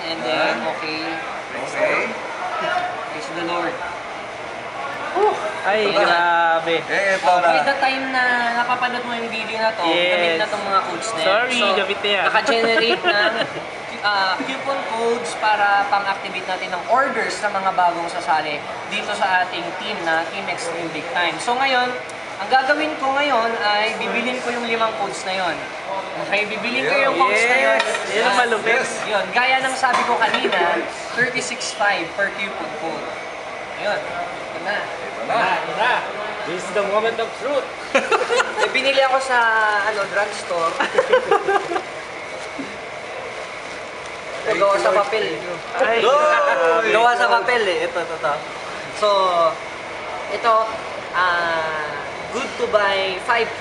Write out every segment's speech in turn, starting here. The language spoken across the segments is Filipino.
and then, okay. Okay. Praise the Lord. Ay, grabe. Ito By na. the time na napapanood mo yung video na to, Yes. gamit na tong mga codes na yan. Sorry, gamit na yan. Naka-generate ng coupon codes para pang-activate natin ng orders sa mga bagong sasali dito sa ating team na Team Extreme Big Time. So ngayon, ang gagawin ko ngayon ay bibilin ko yung 5 codes na yon. Okay, bibilin ko yung codes na yun. Yes! Yan ang malupit. Yun, gaya ng sabi ko kanina, 36.5 per coupon code. Ayun, ito na. This is the moment of truth. Eh, binili ako sa drugstore. Gawa sa papel. Ay, Gawa sa papel eh. Ito. So, ito, good to buy 5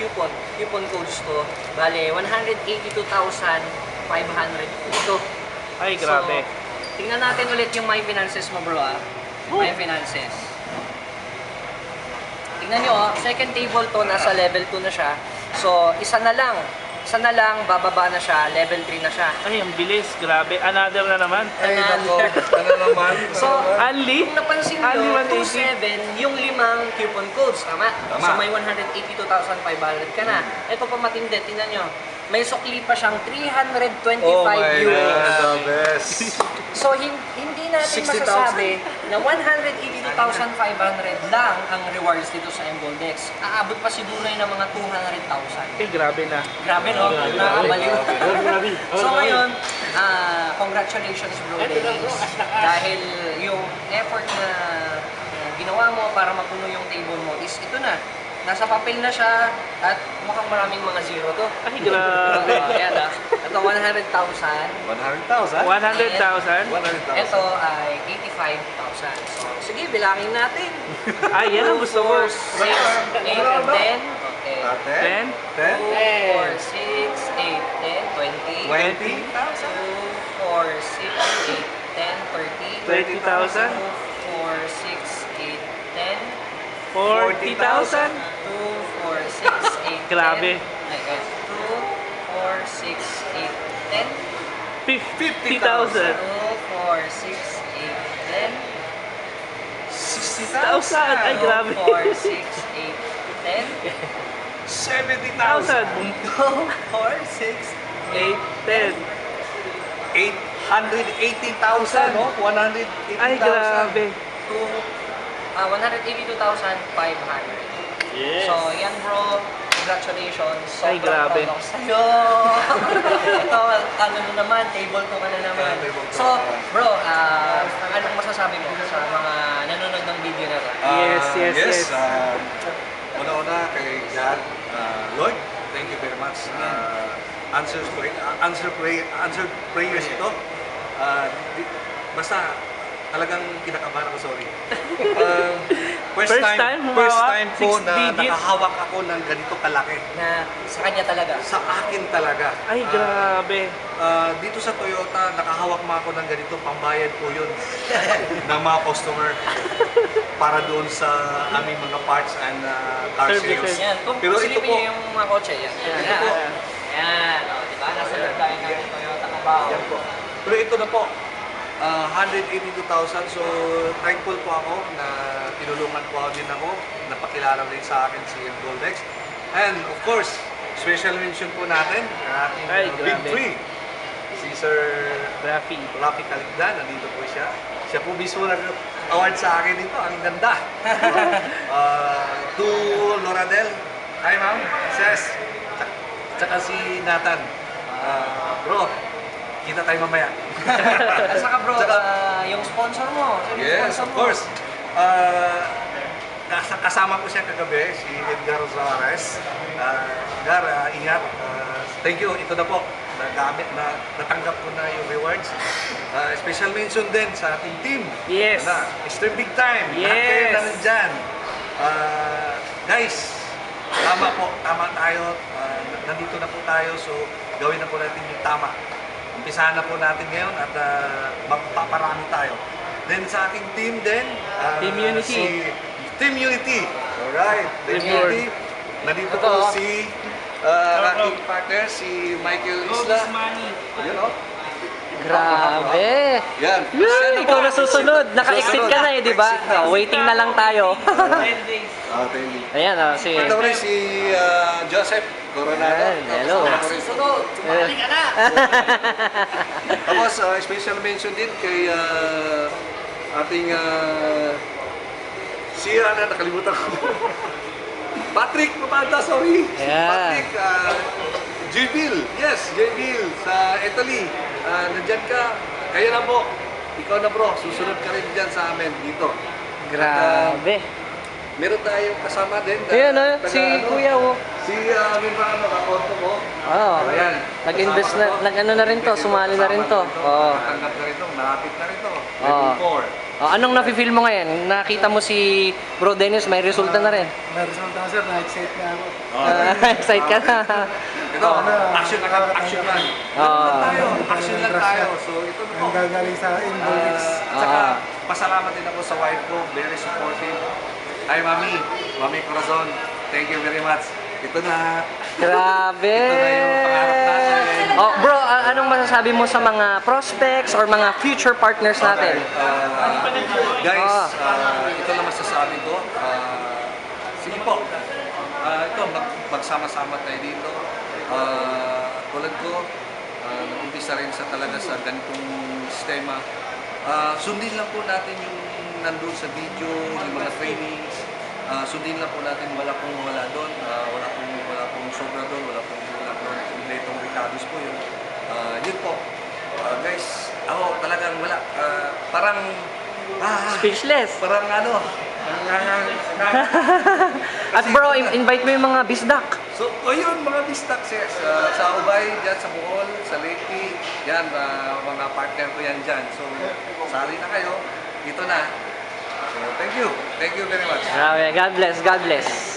coupon codes to. Bale, 182,500 ito. ay, grabe. So, tingnan natin ulit yung My Finances mo, bro, My Finances. Tingnan nyo, second table to, nasa level 2 na siya. So, isa na lang, bababa na siya, level 3 na siya. Ay, ang bilis. Grabe. Another na naman. Ay, nako. Ano naman? So, Only? kung napansin Only nyo, 180? 27 yung 5 coupon codes, tama? Tama. So, may 182,500 ka na. Ito pa matindi, tingnan nyo. May sukli pa siyang 325 Oh my euros. God, the best. So, hindi natin 60,000? masasabi na 182,500 lang ang rewards dito sa Emboldex. Aabot pa siguro yun ng mga 200,000. Ay, grabe na. Grabe, no? Nakakabaliw. So ngayon, congratulations bro Dennis. Dahil yung effort na ginawa mo para mapuno yung table mo is ito na. Nasa papel na siya at mukhang maraming mga zero to. Ay, grabe. Ayan Ito 100,000. 100,000? 100,000? 100,000. Ito ay 85,000. So, sige, bilangin natin. Ay, yan ang gusto ko. 4, 6, 8, and 10. Okay. 10? 10? 4, 6, 8, 10, 20. 20? 2, 4, 6, 8, 10, 30. 20,000? 2, 4, 6, 8, 10. 40,000? 2, 4, 6, 8, 10. Grabe. Like that. 2, 4, 6, 8, 10. 50,000? 2, 4, 6, 8, 10. 60,000? Ay, grabe. 2, 4, 6, 8, 10. 70,000? 2, 4, 6, 8, 10. 880,000, no? 180,000. Ay, grabe. 182,500. Yes. So, yan bro. Congratulations. Ay, grabe. proud ako sa'yo. Ito, ano na naman, table to ka na naman. Table to. So, bro, anong masasabi mo sa mga nanonood ng video na to? Yes. Una-una kay God, Lord, thank you very much. Answer prayers ito. Basta talagang kinakabahan ako, sorry. First First time humawak, po 6 na digits. nakahawak ako ng ganito kalaki. Na sa kanya talaga. Sa akin talaga. Ay, grabe. Dito sa Toyota, nakahawak mo ako ng ganito, pambayad po yun ng mga customer para doon sa aming mga parts and car Services. sales. Yan. Kung Pero ito silipin po, niyo yung mga kotse, yan. ito po, Yan. O, diba? Nasa loob tayo ng Toyota Cabao. yan po. Pero ito na po, 182,000. So, thankful po ako na tinulungan po din ako, napakilala rin sa akin si Goldex. And of course, special mention po natin ang ating Ay, Big grabe. Three. Si Sir Rafi. Rafi Caligdan, nandito po siya. Siya po mismo nag-award sa akin dito. Ang ganda. To Loradel. Hi ma'am. Ses. Tsaka si Nathan. Bro, kita tayo mamaya. At saka bro, Tsaka- yung sponsor mo. Sino yung Yes, sponsor of mo? course. Kasama ko siya kagabi, si Edgar Zares. Edgar, ingat. Thank you. Ito na po. Natanggap ko na yung rewards. Special mention din sa ating team. Yes. Extreme Big Time. Yes. Lahat kayo na nandyan. Guys, tama po. Tama tayo. Nandito na po tayo. So, gawin na po natin yung tama. Umpisahan na po natin ngayon at magpaparami tayo. Then sa ating team din, Team Unity. Team Unity. Alright, Team Team Unity. Nandito po si aking partner, si Michael Isla. Money. Yun o. Grabe! Yan. Yay! Ikaw na susunod. Naka-exit ka na eh, di ba? Exit na. Waiting na lang tayo. 10 days. Thank you. Ayan, si... Ito rin si Joseph Coronado. Ayan, hello. Susunod, sumali ka na. Tapos, special mention din kay ating si nakalimutan ko. Patrick Mamanda, sorry. Yeah. Patrick, J-Bill. Yes, J-Bill sa Italy. Nandyan ka. Kaya na po. Ikaw na bro, susunod ka rin dyan sa amin dito. Grabe. Meron tayong kasama din. Ayan, si Kuya, oh. Si Minrano, kakonto ko. Oo. Ayan. Nag-invest na, Kasama to. nag-ano na rin to, sumali na rin to. Oo. Natanggap na rin to, malapit na rin to. Oo. Level 4. Anong nafe-feel mo ngayon? Nakita mo si Bro Dennis, may resulta na rin. May resulta sir, na-excite na ako. Excited ka na. Ito, action lang, action lang. Oo. Ganun lang tayo, action lang tayo. So ito na po. Ang gagaling sa inbox. Tsaka, pasalamat din ako sa wife ko, very supportive. Hi Mami Corazon, thank you very much. Ito na. Grabe. Ito na yung pangarap natin. Oh, bro, anong masasabi mo sa mga prospects or mga future partners natin? Guys, ito na masasabi ko. Sige po. Ito, magsama-sama tayo dito. Tulad ko, nag-umpisa rin sa talaga sa ganitong sistema. Sundin lang po natin yung nandun sa video, yung mga trainings. Sundin lang po natin, wala doon. Wala pong sobra doon, wala pong kompletong Ricardo's po yun. Yun po. Guys, ako talagang wala. Parang Speechless. parang ano. At bro, invite mo yung mga bisdak. So, ayun mga bistak sa Ubay, dyan sa Bohol, sa Leyte, yan, mga partner ko yan dyan. So, sali na kayo, dito na. So, thank you very much. Grabe, God bless, God bless.